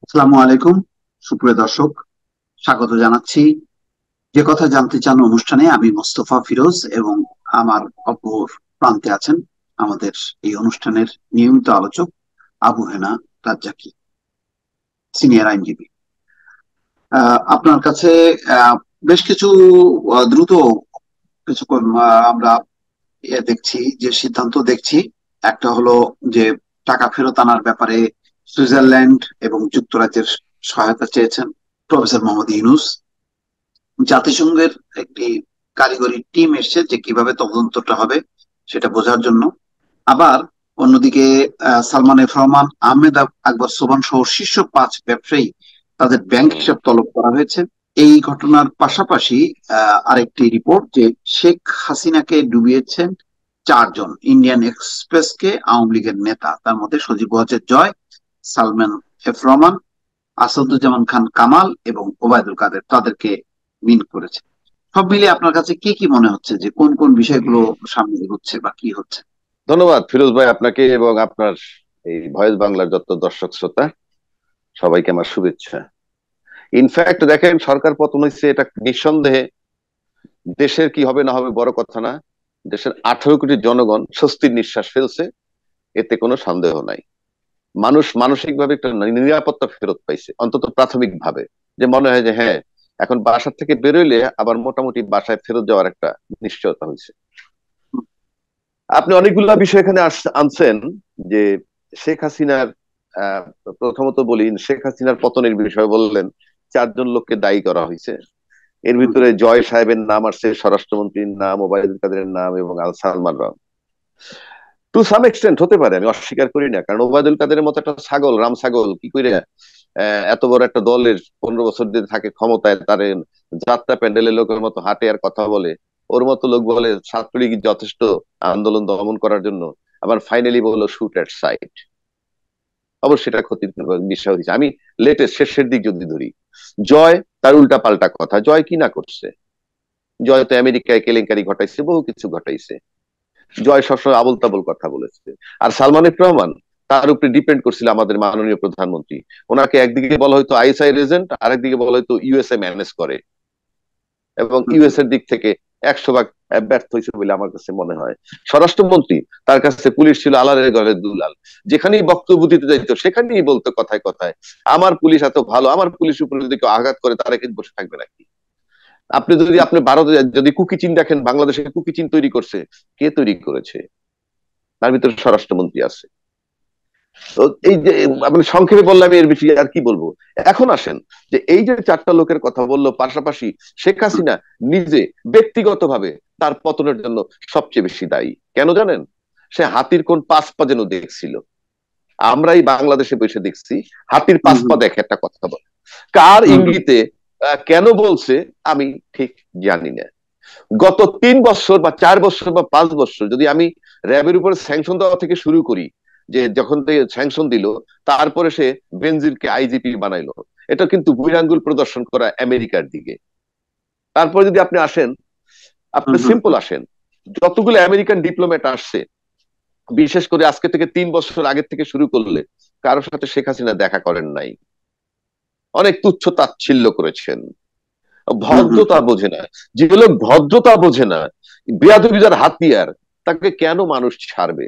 আসসালামু আলাইকুম, সুপ্রিয় দর্শক। স্বাগত জানাচ্ছি যে কথা জানতে চান অনুষ্ঠানে। আমি মোস্তফা ফিরোজ এবং আমার অপর প্রান্তে আছেন আমাদের এই অনুষ্ঠানের নিয়মিত আলোচক আবু হেনা রাজ্জাকি, সিনিয়র আইনজীবী। আপনার কাছে আহ, বেশ কিছু দ্রুত কিছু আমরা দেখছি যে সিদ্ধান্ত দেখছি। একটা হলো যে টাকা ফেরত আনার ব্যাপারে সুইজারল্যান্ড এবং যুক্তরাজ্যের সহায়তা চেয়েছেন প্রফেসর মোহাম্মদ ইউনূস। জাতিসংঘের একটি কারিগরি টিম এসছে যে কিভাবে তদন্তটা হবে সেটা বোঝার জন্য। আবার অন্যদিকে সালমান এফ রহমান, আহমেদ আকবর সোবহান সহ শীর্ষ 5 ব্যবসায়ী তাদের ব্যাংক হুম। হিসাব তলব করা হয়েছে। এই ঘটনার পাশাপাশি আরেকটি রিপোর্ট যে শেখ হাসিনাকে ডুবিয়েছেন 4 জন ইন্ডিয়ান এক্সপ্রেসকে আওয়ামী লীগের নেতা, তার মধ্যে সজীব ওয়াজেদ জয়, সালমান এফ রহমান, আসাদুজ্জামান খান কামাল এবং ওবায়দুল কাদের, তাদেরকে মিন করেছে। সব মিলিয়ে আপনার কাছে কি কি মনে হচ্ছে যে কোন কোন বিষয়গুলো সামনে এগোচ্ছে বা কি হচ্ছে? ধন্যবাদ ফিরোজ ভাই, আপনাকে এবং আপনার এই ভয়েস বাংলার যত দর্শক শ্রোতা সবাইকে আমার শুভেচ্ছা। ইনফ্যাক্ট দেখেন, সরকার পতন হয়েছে এটা নিঃসন্দেহে দেশের কি হবে না হবে বড় কথা না। দেশের 18 কোটি জনগণ স্বস্তির নিঃশ্বাস ফেলছে, এতে কোনো সন্দেহ নাই। মানুষ মানসিক ভাবে একটা নিরাপত্তা ফেরত পাইছে, অন্তত প্রাথমিক ভাবে। যে মনে হয় যে হ্যাঁ, এখন বাসা থেকে বেরোইলে আবার মোটামুটি বাসায় ফেরত যাওয়ার একটা নিশ্চয়তা হয়েছে। আপনি অনেকগুলা বিষয় এখানে আনছেন। যে শেখ হাসিনার আহ, প্রথমত বলি, শেখ হাসিনার পতনের বিষয় বললেন। 4 জন লোককে দায়ী করা হয়েছে। এর হুম, ভিতরে জয় সাহেবের নাম আসছে, স্বরাষ্ট্রমন্ত্রীর নাম, ওবায়দুল কাদেরের নাম এবং আল সালমান রাম। টু সাম এক্সটেন্ট হতে পারে, আমি অস্বীকার করি না, কারণ ওবায়দুল কাদেরের মতো একটা ছাগল, রাম ছাগল কি করে এত বড় একটা দলের 15 বছর ধরে থাকে ক্ষমতায়, তার যাত্রা প্যান্ডেলের লোকের মতো হাঁটে আর কথা বলে। ওর মতো লোক বলে ছাত্রলীগ যথেষ্ট আন্দোলন দমন করার জন্য, আবার ফাইনালি বললো শুট এট সাইট। অবশ্যই এটা ক্ষতির বিষয় হয়েছে। আমি লেটেস্ট শেষের দিক যদি ধরি, জয় তার উল্টা পাল্টা কথা। জয় কি না করছে? জয় তো আমেরিকায় কেলেঙ্কারি ঘটাইছে, বহু কিছু ঘটাইছে। জয় সবসময় আবল তাবল কথা বলেছে। আর সালমান এফ রহমান, তার উপরে ডিপেন্ড করছিল আমাদের মাননীয় প্রধানমন্ত্রী। ওনাকে একদিকে বলা হয়তো আইএসআই এজেন্ট, আরেকদিকে বলা হয়তো ইউএসএ ম্যানেজ করে, এবং হুম, হুম, ইউএস এর দিক থেকে 100 ভাগ ব্যর্থ হয়েছে বলে আমার কাছে মনে হয়। স্বরাষ্ট্রমন্ত্রী, তার কাছে পুলিশ ছিল আলারের ঘরে দুলাল। যেখানেই বক্তব্য দিতে যাইতো সেখানেই বলতো কথায় কথায়, আমার পুলিশ এত ভালো, আমার পুলিশ উপরে যদি কেউ আঘাত করে তারা কিন্তু বসে থাকবে নাকি? আপনি যদি আপনি ভারতে যদি কুকি চিন দেখেন, বাংলাদেশে কুকি চিন তৈরি করছে, কে তৈরি করেছে? তার ভিতরে স্বরাষ্ট্রমন্ত্রী আছে। তো এই যে আমি সংক্ষেপে বললাম, এর বেশি আর কি বলবো। এখন আসেন, যে এই যে 4টা লোকের কথা বললো, পাশাপাশি শেখ হুম, হাসিনা নিজে ব্যক্তিগতভাবে তার পতনের জন্য সবচেয়ে বেশি দায়ী। কেন জানেন? সে হাতির কোন 5 পা যেন দেখছিল। আমরাই বাংলাদেশে বসে দেখছি হাতির হুম, 5 পা হুম, দেখে একটা কথা বলে। কার হুম, হুম, ইঙ্গিতে কেন বলছে আমি ঠিক জানি না। গত 3 বছর বা 4 বছর বা 5 বছর যদি আমি র্যাবের উপর স্যাংশন দেওয়া থেকে শুরু করি, যে যখন থেকে স্যাংশন দিল, তারপরে সে বেনজিরকে আইজিপি বানাইলো, এটা কিন্তু বুইরাঙ্গুল প্রদর্শন করা আমেরিকার দিকে। তারপরে যদি আপনি আসেন, আপনি হুম, সিম্পল আসেন, যতগুলো আমেরিকান ডিপ্লোম্যাট আসছে, বিশেষ করে আজকে থেকে 3 বছর আগের থেকে শুরু করলে, কারোর সাথে শেখ হাসিনা দেখা করেন নাই। অনেক তুচ্ছ তাচ্ছিল্য করেছেন। হুম, হুম, ভদ্রতা বোঝে না। যে লোক ভদ্রতা বোঝে না, বেয়াদবি যার হাতিয়ার, তাকে কেন মানুষ ছাড়বে?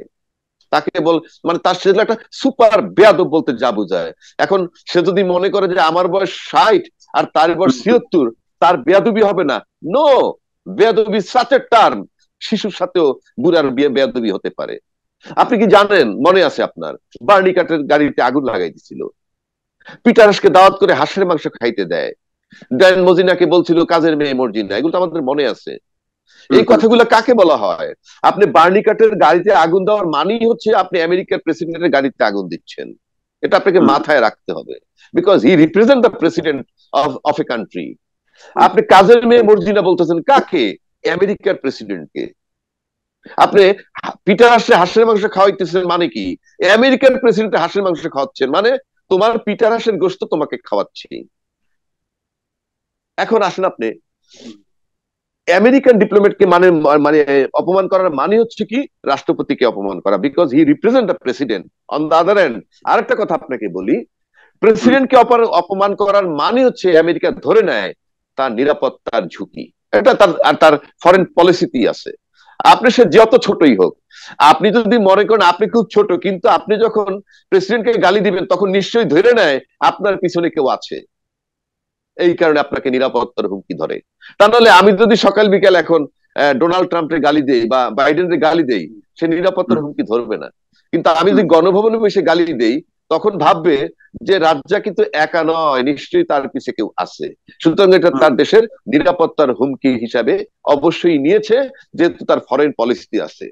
তাকে বল, মানে তার সে একটা সুপার বেয়াদব বলতে যা বোঝায়। এখন সে যদি মনে করে যে আমার বয়স 60 আর তার বয়স হুম, হুম, 76, তার বেয়াদবি হবে না? নো, বেয়াদবি সাচ এ টার্ম। শিশুর সাথেও বুড়ার বিয়ে বেয়াদবি হতে পারে। আপনি কি জানেন, মনে আছে আপনার, বার্নি কাঠের গাড়িতে আগুন লাগাই দিছিল, পিটারসকে দাওয়াত করে হাঁসের মাংস খাইতে দেয়, ড্যান মজিনাকে বলছিল কাজের মেয়ে মর্জিনা, এগুলো তো আমাদের মনে আছে। হুম, এই হুম, কথাগুলো কাকে বলা হয়? আপনি বার্নি কাটের গাড়িতে আগুন দেওয়ার মানেই হচ্ছে আপনি আমেরিকার প্রেসিডেন্টের গাড়িতে আগুন দিচ্ছেন। এটা আপনাকে হুম, মাথায় রাখতে হবে, because he represent the president of a country. হুম, আপনি কাজের মেয়ে মর্জিনা বলতেছেন কাকে? আমেরিকার প্রেসিডেন্টকে। আপনি পিটার হাসে হাঁসের মাংস খাওয়াইতেছেন মানে কি? আমেরিকান প্রেসিডেন্ট হাঁসের মাংস খাওয়াচ্ছেন মানে তোমার পিটার হাঁসের গোশত তোমাকে খাওয়াচ্ছি। এখন আসেন আপনি, আমেরিকান ডিপ্লোমেটকে মানে মানে অপমান করার মানে হচ্ছে কি? রাষ্ট্রপতিকে অপমান করা, because he represent the president. On the other and, আরেকটা কথা আপনাকে বলি, প্রেসিডেন্টকে অপমান করার মানে হচ্ছে আমেরিকা ধরে নেয় তার নিরাপত্তার ঝুঁকি, এটা তার ফরেন পলিসিতেই আছে। আপনি সে যত ছোটই হোক, আপনি যদি মনে করেন আপনি খুব ছোট, কিন্তু আপনি যখন প্রেসিডেন্টকে গালি দিবেন তখন নিশ্চয়ই ধরে নেয় আপনার পিছনে কেউ আছে, এই কারণে আপনাকে নিরাপত্তার হুমকি ধরে। তা নাহলে আমি যদি সকাল বিকাল এখন ডোনাল্ড ট্রাম্পের গালি দেই বা বাইডেনের গালি দেই, সে নিরাপত্তার হুমকি ধরবে না। কিন্তু আমি যদি গণভবনে বসে গালি দেই, তখন ভাববে যে রাজ্জা কিন্তু একা নয়, নিশ্চয়ই তার পিছে কেউ আছে। সুতরাং এটা তার দেশের নিরাপত্তার হুমকি হিসাবে অবশ্যই নিয়েছে, যেহেতু তার ফরেন পলিসি আছে।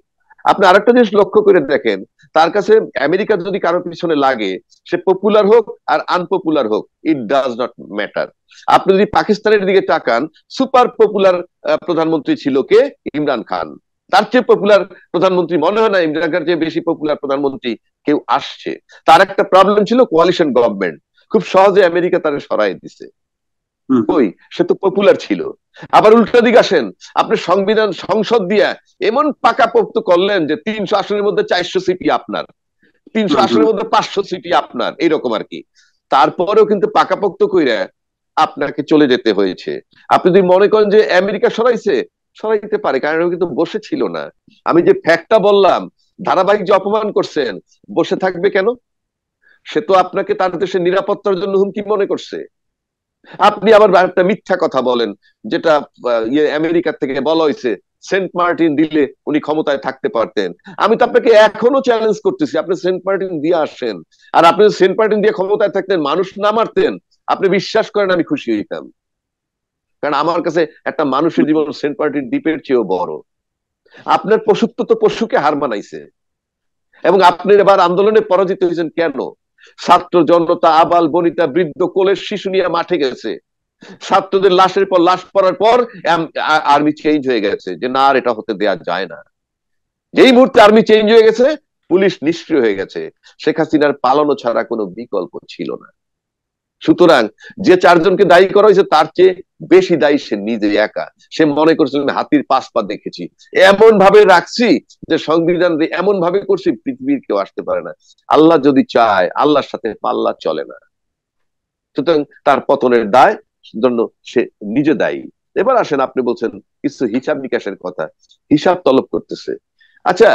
আপনি আরেকটা জিনিস লক্ষ্য করে দেখেন, তার কাছে আমেরিকা যদি কারোর পিছনে লাগে, সে পপুলার হোক আর আনপপুলার হোক, ইট ডাজ নট ম্যাটার। আপনি যদি পাকিস্তানের দিকে তাকান, সুপার পপুলার প্রধানমন্ত্রী ছিল কে? ইমরান খান। তার চেয়ে পপুলার প্রধানমন্ত্রী মনে হয় না, ইমরান খান চেয়ে বেশি পপুলার প্রধানমন্ত্রী কেউ আসছে। তার একটা প্রবলেম ছিল কোয়ালিশন গভর্নমেন্ট, খুব সহজে আমেরিকা তারা সরাই দিছে। কই, সে তো পপুলার ছিল। আবার উল্টো দিকে আসেন, আপনি সংবিধান সংসদ দিয়া এমন পাকাপোক্ত করলেন যে 300 আসনের মধ্যে 400 সিটই আপনার, 300 আসনের মধ্যে 500 সিটই আপনার, এইরকম আর কি। তারপরেও কিন্তু পাকাপোক্ত কইরা আপনাকে চলে যেতে হয়েছে। আপনি যদি মনে করেন যে আমেরিকা সরাইছে, সরাইতে পারে, কারণ ও কিন্তু বসে ছিল না। আমি যে ফ্যাক্টটা বললাম, ধারাবাহিক যে অপমান করছেন, বসে থাকবে কেন? সে তো আপনাকে তার দেশের নিরাপত্তার জন্য হুমকি মনে করছে। আপনি আবার একটা মিথ্যা কথা বলেন, যেটা আমেরিকার থেকে বলা হয়েছে সেন্ট মার্টিন দিলে উনি ক্ষমতায় থাকতে পারতেন। আমি তো আপনাকে এখনো চ্যালেঞ্জ করতেছি, আপনি সেন্ট মার্টিন দিয়ে আসেন, আর আপনি সেন্ট মার্টিন দিয়ে ক্ষমতায় থাকতেন, মানুষ না মারতেন, আপনি বিশ্বাস করেন আমি খুশি হইতাম। কারণ আমার কাছে একটা মানুষের জীবন সেন্ট মার্টিন দ্বীপের চেয়েও বড়। আপনার পশুত্ব তো পশুকে হার মানাইছে, এবং আপনি এবার আন্দোলনে পরাজিত হয়েছেন কেন? ছাত্র জনতা, আবাল বনিতা, বৃদ্ধ, কোলের শিশু নিয়ে মাঠে গেছে। ছাত্রদের লাশের পর লাশ পড়ার পর আর্মি চেঞ্জ হয়ে গেছে, যে না, আর এটা হতে দেয়া যায় না। যেই মুহূর্তে আর্মি চেঞ্জ হয়ে গেছে, পুলিশ নিষ্ক্রিয় হয়ে গেছে। শেখ হাসিনার পালানো ছাড়া কোনো বিকল্প ছিল না। সুতরাং যে 4 জনকে দায়ী করা হয়েছে, তার চেয়ে বেশি দায়ী সে নিজে একা। সে মনে করছিল আমি হাতির 5 পা দেখেছি, এমন ভাবে রাখছি যে সংবিধান এমন ভাবে করছি পৃথিবীর কেউ আসতে পারে না। আল্লাহ যদি চায়, আল্লাহর সাথে পাল্লা চলে না। সুতরাং তার পতনের দায় জন্য সে নিজে দায়ী। এবার আসেন, আপনি বলছেন কিছু হিসাব নিকাশের কথা, হিসাব তলব করতেছে। আচ্ছা,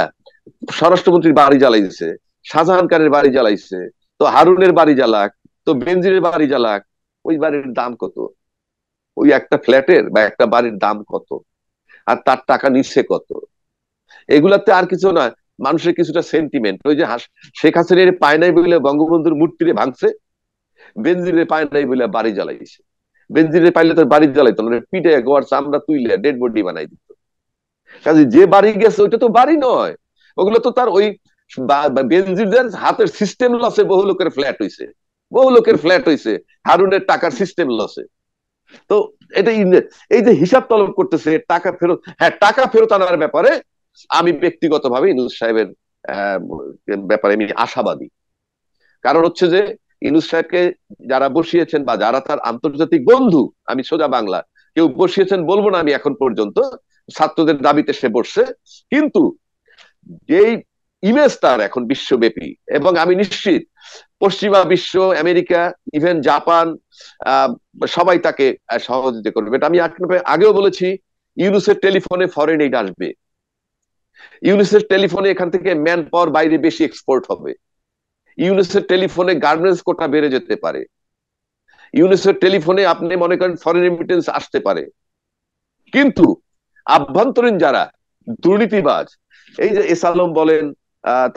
স্বরাষ্ট্রমন্ত্রীর বাড়ি জ্বালাইছে, শাহজাহান খানের বাড়ি জ্বালাইছে, তো হারুনের বাড়ি জ্বালাক, তো বেনজিরের বাড়ি জ্বালাক, ওই বাড়ির দাম কত? ওই একটা ফ্ল্যাটের বা একটা বাড়ির দাম কত? আর তার টাকা নিচ্ছে কত? এগুলাতে আর কিছু না, মানুষের কিছুটা সেন্টিমেন্ট। ওই যে শেখ হাসিনার পায় নাই বলে বঙ্গবন্ধুর মূর্তিরে ভাঙছে, বেনজিরের পায় নাই বলে বাড়ি জ্বালাইছে। বেনজিরের পাইলে তো বাড়ি জ্বালাইতো না, পিঠে গোয়ার চামড়া তুইলে ডেড বডি বানাই দিত। কাজে যে বাড়ি গেছে ওইটা তো বাড়ি নয়, ওগুলো তো তার ওই বেনজিরের হাতের সিস্টেম লসে বহু লোকের ফ্ল্যাট হইছে, বহু লোকের ফ্ল্যাট হইছে হারুনের টাকার সিস্টেম লসে। তো এটা এই যে হিসাব তলব করতেছে টাকা ফেরত, হ্যাঁ, টাকা ফেরত আনার ব্যাপারে আমি ব্যক্তিগতভাবে ইউনূস সাহেবের ব্যাপারে আমি আশাবাদী। কারণ হচ্ছে যে ইউনূস সাহেবকে যারা বসিয়েছেন বা যারা তার আন্তর্জাতিক বন্ধু, আমি সোজা বাংলা, কেউ বসিয়েছেন বলবো না আমি এখন পর্যন্ত, ছাত্রদের দাবিতে সে বসছে। কিন্তু যেই ইমেজ তার এখন বিশ্বব্যাপী, এবং আমি নিশ্চিত পশ্চিমা বিশ্ব, আমেরিকা, ইভেন জাপান, সবাই তাকে সহযোগিতা করবে। এটা আমি আগেও বলেছি, ইউনূসের টেলিফোনে ফরেন এইড আসবে, ইউনূসের টেলিফোনে এখান থেকে ম্যান পাওয়ার বাইরে বেশি এক্সপোর্ট হবে, ইউনূসের টেলিফোনে গার্মেন্টস কোটা বেড়ে যেতে পারে, ইউনূসের টেলিফোনে আপনি মনে করেন ফরেন রেমিটেন্স আসতে পারে। কিন্তু আভ্যন্তরীণ যারা দুর্নীতিবাজ, এই যে এস আলম বলেন,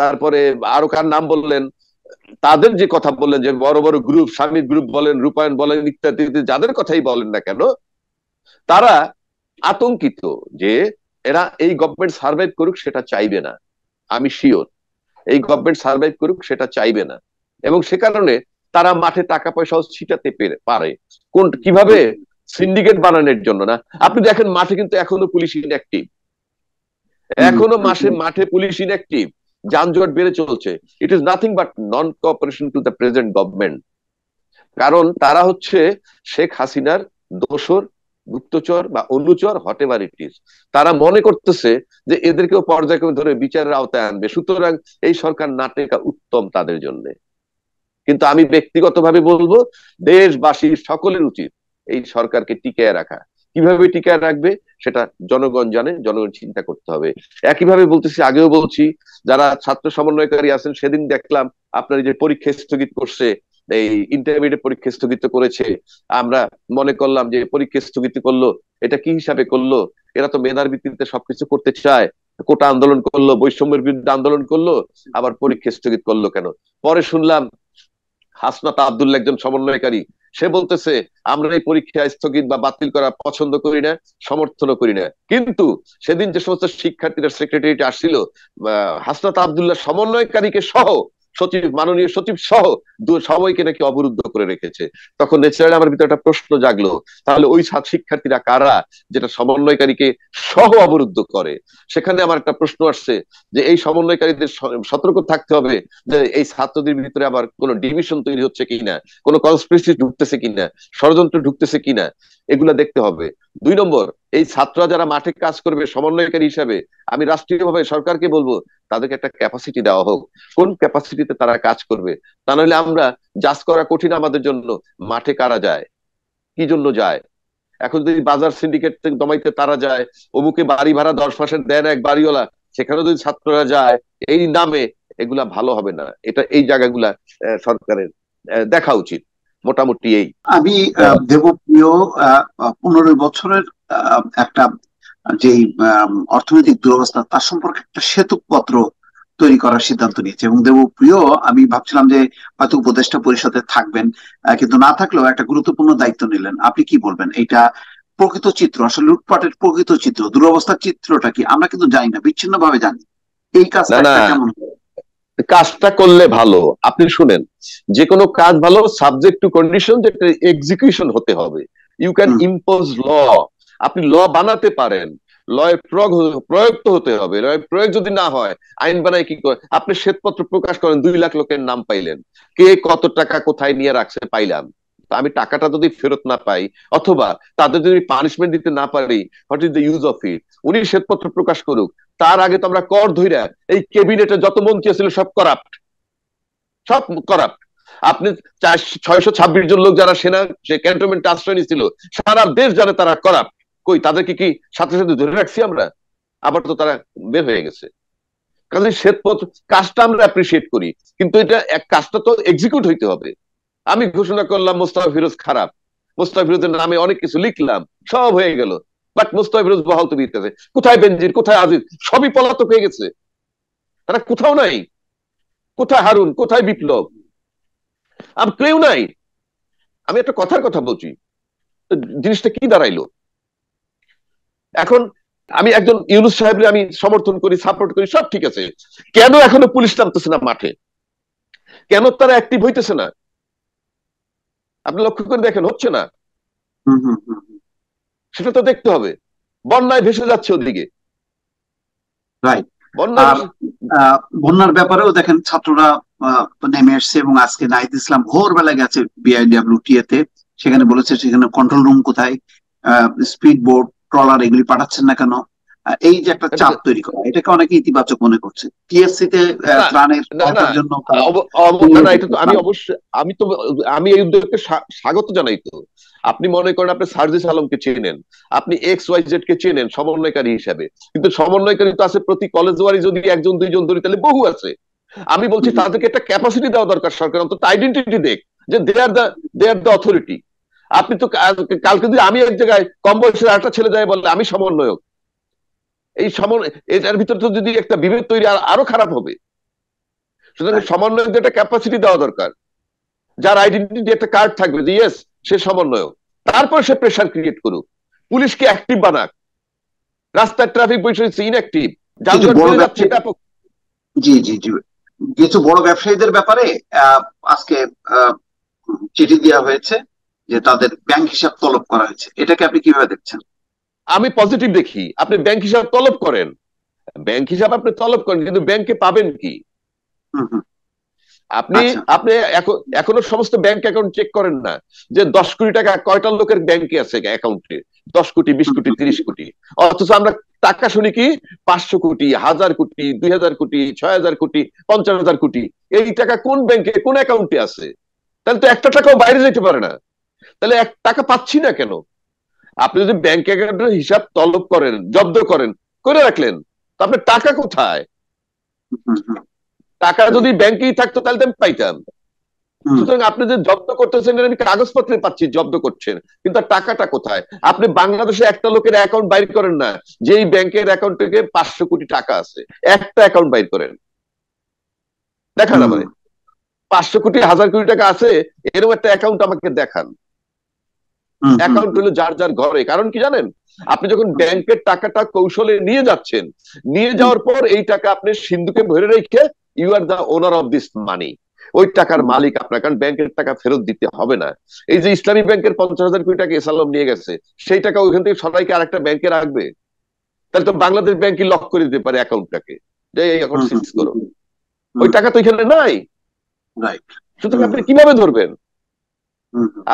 তারপরে আরো কার নাম বললেন, তাদের যে কথা বললেন যে বড় বড় গ্রুপ, স্বামী গ্রুপ বলেন, রূপায়ণ বলেন, ইত্যাদি, যাদের কথাই বলেন না কেন, তারা আতঙ্কিত যে এরা এই গভর্নমেন্ট সার্ভাইভ করুক সেটা চাইবে না। আমি শিওর এই গভর্নমেন্ট সার্ভাইভ করুক সেটা চাইবে না, এবং সে কারণে তারা মাঠে টাকা পয়সাও ছিটাতে পারে। কিভাবে? সিন্ডিকেট বানানোর জন্য না। আপনি দেখেন মাঠে কিন্তু এখনো পুলিশ ইনঅ্যাক্টিভ, এখনো মাঠে পুলিশ ইনঅ্যাক্টিভ, যানজট বেড়ে চলছে। It is nothing but non cooperation to the present government. কারণ তারা হচ্ছে শেখ হাসিনার দোসর, গুপ্তচর বা অনুচর, হট এভার ইট ইজ। তারা মনে করতেছে যে এদেরকেও পর্যায়ক্রমে ধরে বিচারের আওতায় আনবে। সুতরাং এই সরকার না টেকা উত্তম তাদের জন্য। কিন্তু আমি ব্যক্তিগতভাবে বলবো দেশবাসীর সকলের উচিত এই সরকারকে টিকিয়ে রাখা। কিভাবে টিকিয়ে রাখবে সেটা জনগণ জানে, জনগণ চিন্তা করতে হবে। একইভাবে বলতেছি, আগেও বলছি, যারা ছাত্র সমন্বয়কারী আছেন, সেদিন দেখলাম আপনার যে পরীক্ষা স্থগিত করছে, এই ইন্টারমিডিয়েট পরীক্ষা স্থগিত করেছে। আমরা মনে করলাম যে পরীক্ষা স্থগিত করলো, এটা কি হিসাবে করলো? এরা তো মেধার ভিত্তিতে সবকিছু করতে চায়। কোটা আন্দোলন করলো, বৈষম্যের বিরুদ্ধে আন্দোলন করলো, আবার পরীক্ষা স্থগিত করলো কেন? পরে শুনলাম হাসনাত আব্দুল্লাহ একজন সমন্বয়কারী, সে বলতেছে আমরা এই পরীক্ষা স্থগিত বা বাতিল করা পছন্দ করি না, সমর্থনও করি না। কিন্তু সেদিন যে সমস্ত শিক্ষার্থীরা সেক্রেটারিয়েটে আসছিল, হাসনাত আব্দুল্লাহ সমন্বয়কারীকে সহ, সচিব, মাননীয় সচিব সহ সবাইকে নাকি অবরুদ্ধ করে রেখেছে। তখন ন্যাচারালি আমার ভিতরে একটা প্রশ্ন জাগলো, তাহলে ওই শিক্ষার্থীরা কারা যেটা সমন্বয়কারীকে সহ অবরুদ্ধ করে? সেখানে আমার একটা প্রশ্ন আসছে যে এই সমন্বয়কারীদের সতর্ক থাকতে হবে যে এই ছাত্রদের ভিতরে আবার কোনো ডিভিশন তৈরি হচ্ছে কিনা, কোনো কনস্পিরেসি ঢুকতেছে কিনা, ষড়যন্ত্র ঢুকতেছে কিনা, এগুলা দেখতে হবে। 2 নম্বর, এই ছাত্ররা যারা মাঠে কাজ করবে সমন্বয়কারী হিসাবে, আমি রাষ্ট্রীয়ভাবে সরকারকে বলবো তাদেরকে একটা ক্যাপাসিটি দেওয়া হোক, কোন ক্যাপাসিটিতে তারা কাজ করবে। তা নাহলে আমরা জাজ করা কঠিন আমাদের জন্য, মাঠে কারা যায়, কি জন্য যায়। এখন যদি বাজার সিন্ডিকেট থেকে দমাইতে তারা যায়, অমুকে বাড়ি ভাড়া 10 মাসের দেন এক বাড়িওয়ালা, সেখানে যদি ছাত্ররা যায় এই নামে, এগুলা ভালো হবে না। এটা এই জায়গাগুলা সরকারের দেখা উচিত। মোটামুটি এই। আমি দেবপ্রিয় 15 বছরের একটা যেই অর্থনৈতিক দুরবস্থা তার সম্পর্কে একটা শ্বেতপত্র তৈরি করার সিদ্ধান্ত নিয়েছে, এবং দেবপ্রিয় আমি ভাবছিলাম যে হয়তো উপদেষ্টা পরিষদে থাকবেন, কিন্তু না থাকলেও একটা গুরুত্বপূর্ণ দায়িত্ব নিলেন। আপনি কি বলবেন? এটা প্রকৃত চিত্র, আসলে লুটপাটের প্রকৃত চিত্র, দুরবস্থার চিত্রটা কি আমরা কিন্তু জানি না, বিচ্ছিন্ন ভাবে জানি। এই না কাজটা না, একটা কেমন হবে? কাজটা করলে ভালো। আপনি শুনেন, যে কোনো কাজ ভালো সাবজেক্ট টু কন্ডিশন, যেটা এক্সিকিউশন হতে হবে। You can hmm. Impose law, আপনি ল বানাতে পারেন, লয়ের প্রয়োগ তো হতে হবে। লয়ের প্রয়োগ যদি না হয়, আইন বানায় কি করে? আপনি শ্বেতপত্র প্রকাশ করেন, 2 লাখ লোকের নাম পাইলেন, কে কত টাকা কোথায় নিয়ে রাখছে পাইলাম, তা আমি টাকাটা যদি ফেরত না পাই, অথবা তাদের যদি পানিশমেন্ট দিতে না পারি, what is the use of it? উনি শ্বেতপত্র প্রকাশ করুক, তার আগে তো আমরা কর ধইরা, এই ক্যাবিনেটে যত মন্ত্রী ছিল সব করাপ্ট, সব করাপ্ট। আপনি 626 জন লোক যারা সেনা সে ক্যান্টনমেন্টে আশ্রয় নিয়েছিল, সারা দেশ জানে তারা করাপ্ট। কই তাদেরকে কি সাথে সাথে ধরে রাখছি আমরা? আবার তো তারা বের হয়ে গেছে। কাজে শ্বেতপত্র কাজটা আমরা অ্যাপ্রিসিয়েট করি, কিন্তু এটা এক কাজটা তো এক্সিকিউট হইতে হবে। আমি ঘোষণা করলাম মোস্তফা ফিরোজ খারাপ, মোস্তফা ফিরোজের নামে অনেক কিছু লিখলাম, সব হয়ে গেল, বাট মোস্তফা ফিরোজ বহাল তবিয়তে। কোথায় বেনজির, কোথায় আজিজ? সবই পলাতক হয়ে গেছে, তারা কোথাও নাই। কোথায় হারুন, কোথায় বিপ্লব? আর কেউ নাই। আমি একটা কথার কথা বলছি, জিনিসটা কি দাঁড়াইলো এখন? আমি একজন ইউনূস সাহেবের আমি সমর্থন করি, সাপোর্ট করি, সব ঠিক আছে, কেন এখনো পুলিশ নামতেছে না মাঠে? কেন তারা অ্যাক্টিভ হইতেছে না? আপনি লক্ষ্য করে দেখেন, হচ্ছে না। হুম, হুম, হুম। সেটা তো দেখতে হবে। বন্যায় ভেসে যাচ্ছে ওদিকে, রাইট। বন্যায় আর বন্যার ব্যাপারেও দেখেন ছাত্ররা নেমে এসছে, এবং আজকে নাহিদ ইসলাম ভোরবেলা গেছে বিআইডব্লিউটিএ তে, সেখানে বলেছে সেখানে কন্ট্রোল রুম কোথায়, স্পিড বোট, ট্রলার এগুলি পাঠাচ্ছেন না কেন? এই যে একটা চাপ তৈরি করা, এটাকে অনেকে ইতিবাচক মনে করছে। টিএসসি তে না ত্রাণের না না সহায়তার জন্য না না, এটা তো আমি অবশ্যই, আমি এই উদ্যোগকে স্বাগত জানাই। তো আপনি মনে করেন আপনি সার্জিস আলমকে চেনেন, আপনি XYZ কে চেনেন সমন্বয়কারী হিসাবে, কিন্তু সমন্বয়কারী তো আছে প্রতি কলেজ ওয়ারি, যদি একজন দুইজন ধরি তাহলে বহু আছে। আমি বলছি তাদেরকে একটা ক্যাপাসিটি দেওয়া দরকার, সরকার অন্তত আইডেন্টিটি দেখ যে দে আর দ্য অথরিটি। আপনি তো কালকে যদি আমি এক জায়গায় কম বয়সের একটা ছেলে যায় বলে আমি সমন্বয়ক, এই এটার ভিতরে তো যদি একটা বিভেদ তৈরি, আরো খারাপ হবে। সুতরাং সমন্বয়কদের একটা ক্যাপাসিটি দেওয়া দরকার, যার আইডেন্টিটি একটা কার্ড থাকবে যে ইয়েস সে সমন্বয়ক। তারপর সে প্রেশার ক্রিয়েট করুক, পুলিশকে অ্যাক্টিভ বানাক, রাস্তায় ট্রাফিক বসে ইনঅ্যাক্টিভ, কিছু যানজট বড় বেড়ে যাচ্ছে ব্যবসায়ী, ব্যাপক। জি জি জি, কিছু বড় ব্যবসায়ীদের ব্যাপারে আজকে আহ, চিঠি দেওয়া হয়েছে যে তাদের ব্যাংক হিসাব তলব করা হয়েছে। এটাকে আপনি কিভাবে দেখছেন? আমি পজিটিভ দেখি। আপনি ব্যাংক হিসাব তলব করেন, ব্যাংক হিসাব আপনি তলব করেন, কিন্তু ব্যাংকে পাবেন কি? হুম, হুম। আপনি আচ্ছা। আপনি এখনো সমস্ত ব্যাংক অ্যাকাউন্ট চেক করেন না, যে 10 কোটি টাকা কয়টা লোকের ব্যাংকে আছে অ্যাকাউন্টে, 10 কোটি, 20 কোটি, 30 কোটি। অথচ আমরা টাকা শুনি কি 500 কোটি, 1000 কোটি, 2000 কোটি, 6000 কোটি, 50,000 কোটি, এই টাকা কোন ব্যাংকে কোন অ্যাকাউন্টে আছে? তাহলে তো একটা টাকাও বাইরে যেতে পারে না। তাহলে এক টাকা পাচ্ছি না কেন? আপনি যদি ব্যাংক অ্যাকাউন্টের হিসাব তলব করেন, জব্দ করেন, করে রাখলেন, তো আপনার টাকা কোথায়? টাকা যদি ব্যাংকেই থাকতো তাহলে তো আমি পাইতাম। সুতরাং আপনি যে জব্দ করতেছেন, আমি কাগজপত্রে পাচ্ছি জব্দ করছেন, কিন্তু আর টাকাটা কোথায়? আপনি বাংলাদেশে একটা লোকের অ্যাকাউন্ট বাইর করেন না, যেই ব্যাংকের অ্যাকাউন্ট থেকে 500 কোটি টাকা আছে, একটা অ্যাকাউন্ট বাইর করেন, দেখান আমারে। 500 কোটি, 1000 কোটি টাকা আছে এরকম একটা অ্যাকাউন্ট আমাকে দেখান। অ্যাকাউন্ট হলো যার যার ঘরে। কারণ কি জানেন, আপনি যখন ব্যাংকের টাকাটা কৌশলে নিয়ে যাচ্ছেন, নিয়ে যাওয়ার পর এই টাকা আপনি সিন্ধুকে ভরে রেখে you are the owner of this money, ওই টাকার মালিক আপনার, কারণ ব্যাংকের টাকা ফেরত দিতে হবে না। এই যে ইসলামী ব্যাংকের 50,000 কোটি টাকা এসালাম নিয়ে গেছে, সেই টাকা ওইখান থেকে সবাইকে আরেকটা ব্যাংকে রাখবে? তাহলে তো বাংলাদেশ ব্যাংক লক করে দিতে পারে অ্যাকাউন্টটাকে, যে এই অ্যাকাউন্ট সিজ করো, ওই টাকা তো এখানে নাই। সুতরাং আপনি কিভাবে ধরবেন?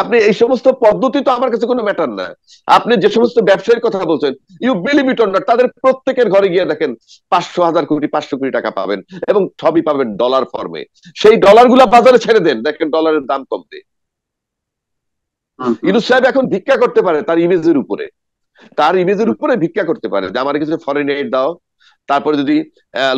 আপনি এই সমস্ত পদ্ধতি তো আমার কাছে কোনো ম্যাটার না। আপনি যে সমস্ত ব্যবসায়ীর কথা বলছেন, you believe it or not, তাদের প্রত্যেকের ঘরে গিয়ে দেখেন 500,000 কোটি, 500 কোটি টাকা পাবেন, এবং সবই পাবেন ডলার ফর্মে। সেই ডলার গুলা বাজারে ছেড়ে দেন, দেখেন ডলারের দাম কমবে। ইউনূস সাহেব এখন ভিক্ষা করতে পারে তার ইমেজের উপরে, তার ইমেজের উপরে ভিক্ষা করতে পারে যে আমার কিছু ফরেন এইড দাও। তারপরে যদি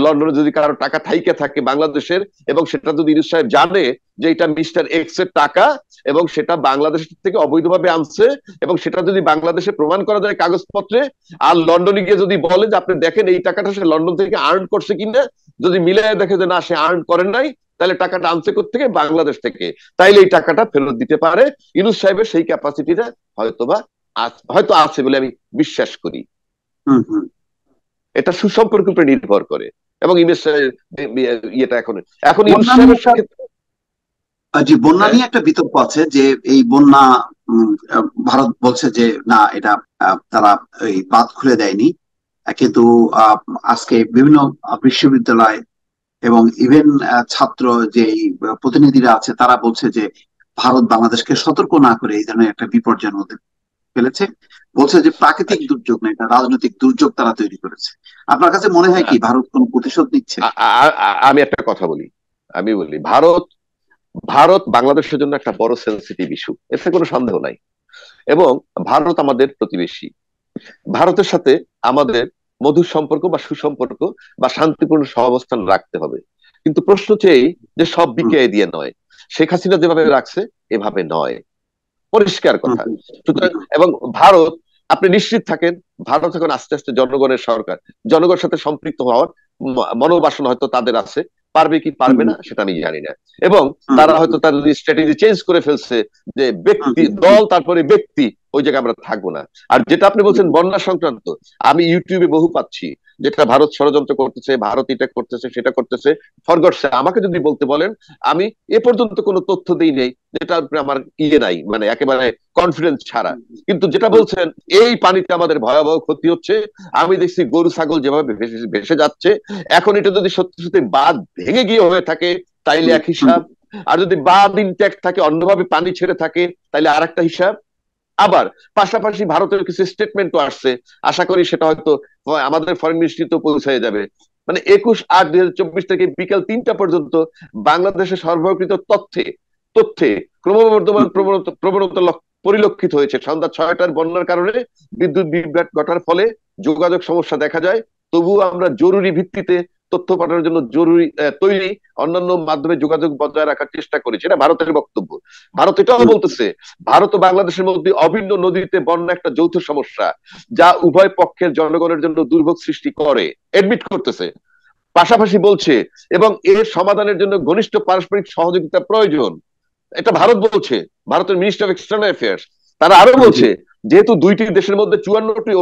লন্ডনে যদি কারো টাকা থাইকে থাকে বাংলাদেশের, এবং সেটা যদি ইউনূস সাহেব জানে যে এটা মিস্টার এক্স এর টাকা, এবং সেটা বাংলাদেশ থেকে অবৈধভাবে আনছে, এবং সেটা যদি বাংলাদেশে প্রমাণ করা যায় কাগজপত্রে, আর লন্ডনে গিয়ে যদি বলে যে আপনি দেখেন এই টাকাটা সে লন্ডন থেকে আর্ন করছে কিনা, যদি মিলাই দেখে যে না সে আর্ন করেন নাই, তাহলে টাকাটা আনছে থেকে বাংলাদেশ থেকে, তাইলে এই টাকাটা ফেরত দিতে পারে। ইউনূস সাহেবের সেই ক্যাপাসিটিটা হয়তোবা হয়তো আছে বলে আমি বিশ্বাস করি। এটা সুসম্পর্কের উপরে নির্ভর করে, এবং ইমেজ ইয়েটা এখন এখন ইউনূস সাহেবের জি, বন্যা নিয়ে একটা বিতর্ক আছে যে এই বন্যা ভারত বলছে যে না, এটা তারা এই বাঁধ খুলে দেয়নি, কিন্তু আজকে বিভিন্ন বিশ্ববিদ্যালয় এবং ইভেন ছাত্র যে প্রতিনিধিরা আছে তারা বলছে যে ভারত বাংলাদেশকে সতর্ক না করে এই ধরনের একটা বিপর্যয়ের মধ্যে ফেলেছে। বলছে যে প্রাকৃতিক দুর্যোগ না, এটা রাজনৈতিক দুর্যোগ তারা তৈরি করেছে। আপনার কাছে মনে হয় কি ভারত কোন প্রতিশোধ নিচ্ছে? আমি একটা কথা বলি, আমি বলি ভারত ভারত বাংলাদেশের জন্য একটা বড় সেন্সিটিভ ইস্যু, এতে কোনো সন্দেহ নাই। এবং ভারত আমাদের প্রতিবেশী, ভারতের সাথে আমাদের মধুর সম্পর্ক বা সুসম্পর্ক বা শান্তিপূর্ণ সহাবস্থান রাখতে হবে। কিন্তু প্রশ্ন হচ্ছে এই যে সব বিকে দিয়ে নয়, শেখ হাসিনা যেভাবে রাখছে এভাবে নয়, পরিষ্কার কথা। সুতরাং এবং ভারত, আপনি নিশ্চিত থাকেন ভারত এখন আস্তে আস্তে জনগণের সরকার, জনগণের সাথে সম্পৃক্ত হওয়ার মনোবাসনা হয়তো তাদের আছে, পারবে কি পারবে না সেটা আমি জানি না। এবং তারা হয়তো তার স্ট্র্যাটেজি চেঞ্জ করে ফেলছে যে ব্যক্তি দল তারপরে ব্যক্তি, ওই জায়গায় আমরা থাকবো না। আর যেটা আপনি বলছেন বন্যা সংক্রান্ত, আমি ইউটিউবে বহু পাচ্ছি যেটা ভারত ষড়যন্ত্র করতেছে, ভারত এটা করতেছে সেটা করতেছে, ফরগটসে আমাকে যদি বলতে বলেন, আমি এ পর্যন্ত কোনো তথ্য দিই নেই যেটা আমার ইয়ে নাই, মানে একেবারে কনফিডেন্স ছাড়া। কিন্তু যেটা বলছেন এই পানিতে আমাদের ভয়াবহ ক্ষতি হচ্ছে, আমি দেখছি গরু ছাগল যেভাবে ভেসে যাচ্ছে, এখন এটা যদি সত্যি সত্যি বাঁধ ভেঙে গিয়ে হয়ে থাকে তাইলে এক হিসাব, আর যদি বাঁধ ইনট্যাক্ট থাকে অন্যভাবে পানি ছেড়ে থাকে তাইলে আর একটা হিসাব। আবার পাশাপাশি ভারতের কিছু স্টেটমেন্টও আসছে, আশা করি সেটা হয়তো আমাদের ফরেন মিনিস্ট্রিতেও পৌঁছে যাবে। মানে 21/8/2024 থেকে বিকেল 3টা পর্যন্ত বাংলাদেশে সরবরাহকৃত তথ্যে তথ্যে ক্রমবর্ধমান প্রবণতা পরিলক্ষিত হয়েছে। সন্ধ্যা 6টার বন্যার কারণে বিদ্যুৎ বিভ্রাট ঘটার ফলে যোগাযোগ সমস্যা দেখা যায়, তবুও আমরা জরুরি ভিত্তিতে তথ্য পাঠানোর জন্য জরুরি তৈরি অন্যান্য মাধ্যমে যোগাযোগ বজায় রাখার চেষ্টা করেছে, এটা ভারতের বক্তব্য। ভারত এটাও বলতেছে ভারত ও বাংলাদেশের মধ্যে অভিন্ন নদীতে বন্যা একটা যৌথ সমস্যা, যা উভয় পক্ষের জনগণের জন্য দুর্ভোগ সৃষ্টি করে, এডমিট করতেছে। পাশাপাশি বলছে এবং এর সমাধানের জন্য ঘনিষ্ঠ পারস্পরিক সহযোগিতা প্রয়োজন, এটা ভারত বলছে, ভারতের মিনিস্টার অফ এক্সটার্নাল অ্যাফেয়ার্স। তারা আরো বলছে যেহেতু দুইটি দেশের মধ্যে 54টি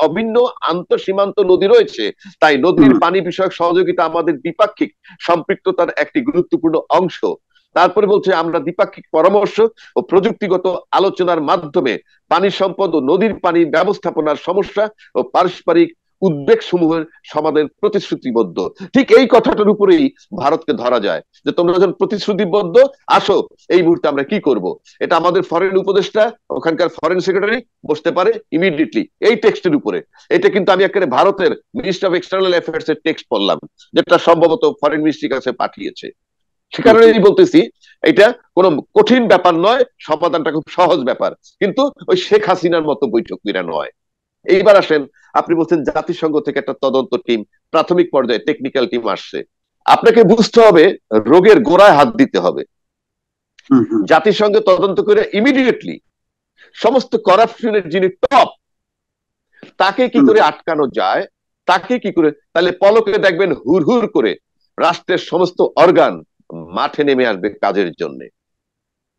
অভিন্ন আন্তঃ সীমান্ত নদী রয়েছে, তাই নদীর পানি বিষয়ক সহযোগিতা আমাদের দ্বিপাক্ষিক সম্পৃক্ততার একটি গুরুত্বপূর্ণ অংশ। তারপরে বলছে আমরা দ্বিপাক্ষিক পরামর্শ ও প্রযুক্তিগত আলোচনার মাধ্যমে পানি সম্পদ ও নদীর পানি ব্যবস্থাপনার সমস্যা ও পারস্পরিক উদ্বেগ সমূহের সমাধানের প্রতিশ্রুতিবদ্ধ। ঠিক এই কথাটার উপরেই ভারতকে ধরা যায় যে তোমরা যখন প্রতিশ্রুতিবদ্ধ, আসো এই মুহূর্তে আমরা কি করব। এটা আমাদের ফরেন উপদেষ্টা, ওখানকার ফরেন সেক্রেটারি বসতে পারে ইমিডিয়েটলি এই টেক্সটের উপরে। এটা কিন্তু আমি একেবারে ভারতের মিনিস্ট্রি অফ এক্সটার্নাল অ্যাফেয়ার্স এর টেক্সট পড়লাম, যেটা সম্ভবত ফরেন মিনিস্ট্রির কাছে পাঠিয়েছে। সে কারণেই বলতেছি এটা কোনো কঠিন ব্যাপার নয়, সমাধানটা খুব সহজ ব্যাপার, কিন্তু ওই শেখ হাসিনার মতো বৈঠক মিরা নয়। এইবার আসেন, আপনি বলছেন জাতিসংঘ থেকে একটা তদন্ত টিম, প্রাথমিক পর্যায়ে টেকনিক্যাল টিম আসছে। আপনাকে বুঝতে হবে রোগের গোড়ায় হাত দিতে হবে। জাতিসংঘে তদন্ত করে ইমিডিয়েটলি সমস্ত করাপশনের যিনি টপ, তাকে কি করে আটকানো যায়, তাকে কি করে, তাহলে পলকে দেখবেন হুর হুর করে রাষ্ট্রের সমস্ত অর্গান মাঠে নেমে আসবে কাজের জন্য।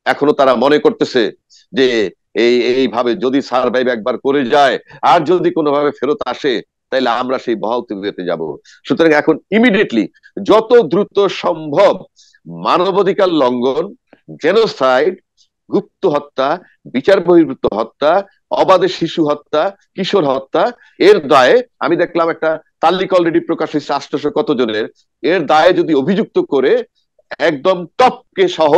এখনো তারা মনে করতেছে যে এইভাবে যদি সার্ভাইভ একবার করে যায়, আর যদি কোনোভাবে ফেরত আসে, তাহলে আমরা সেই বহাল তবিয়তে যাব। সুতরাং এখন ইমিডিয়েটলি যত দ্রুত সম্ভব মানবাধিকার লঙ্ঘন, জেনোসাইড, গুপ্ত হত্যা, বিচার বহির্ভূত হত্যা, অবাধে শিশু হত্যা, কিশোর হত্যা, এর দায়ে আমি দেখলাম একটা তালিকা অলরেডি প্রকাশ হয়েছে 800 কত জনের, এর দায়ে যদি অভিযুক্ত করে একদম টপকে সহ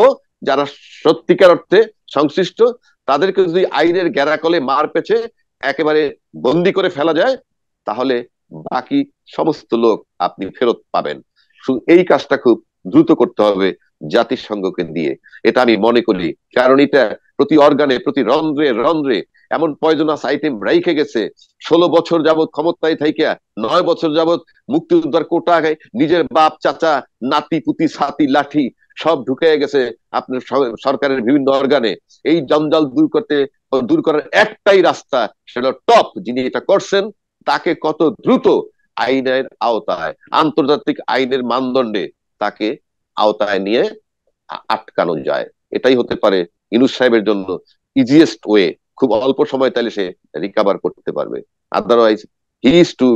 যারা সত্যিকার অর্থে সংশ্লিষ্ট, তাদেরকে যদি আইনের গ্যারাকলে মার পেছে একেবারে বন্দি করে ফেলা যায়, তাহলে বাকি সমস্ত লোক আপনি ফেরত পাবেন। এই কাজটা খুব দ্রুত করতে হবে জাতিসংঘকে দিয়ে, এটা আমি মনে করি। কারণ এটা প্রতি অর্গানে, প্রতি রন্ধ্রে রন্ধ্রে এমন পয়জনাস আইটেম রাইখে গেছে। 16 বছর যাবৎ ক্ষমতায় থাইকা 9 বছর যাবৎ মুক্তিযোদ্ধার কোটা নিজের বাপ, চাচা, নাতি, পুতি, ছাতি, লাঠি সব ঢুকে গেছে আপনার সরকারের বিভিন্ন অর্গানে। এই জঞ্জাল দূর করার একটাই রাস্তা, সেটা টপ যিনি এটা করছেন তাকে কত দ্রুত আইনের আওতায়, আন্তর্জাতিক আইনের মানদণ্ডে তাকে আওতায় নিয়ে আটকানো যায়। এটাই হতে পারে ইউনূস সাহেবের জন্য ইজিয়েস্ট ওয়ে। খুব অল্প সময় তাহলে সে রিকভার করতে পারবে। Otherwise he is to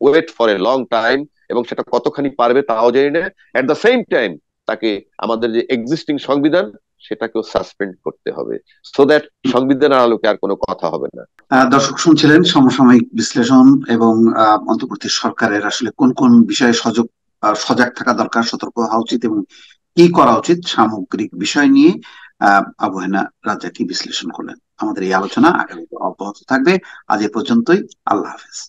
wait for a long time, এবং সেটা কতখানি পারবে তাও জানি না। এট দ্য সেম টাইম তাকে আমাদের যে এক্সিস্টিং সংবিধান সেটাকেও সাসপেন্ড করতে হবে, সো দ্যাট সংবিধানের আলোকে আর কোনো কথা হবে না। দর্শক শুনছিলেন সমসাময়িক বিশ্লেষণ এবং অন্তর্বর্তী সরকারের আসলে কোন কোন বিষয়ে সজাগ থাকা দরকার, সতর্ক হওয়া উচিত এবং কি করা উচিত সামগ্রিক বিষয় নিয়ে আবু হেনা রাজ্জাক কি বিশ্লেষণ করলেন। আমাদের এই আলোচনা আগামী অব্যাহত থাকবে। আজ এ পর্যন্তই। আল্লাহ হাফেজ।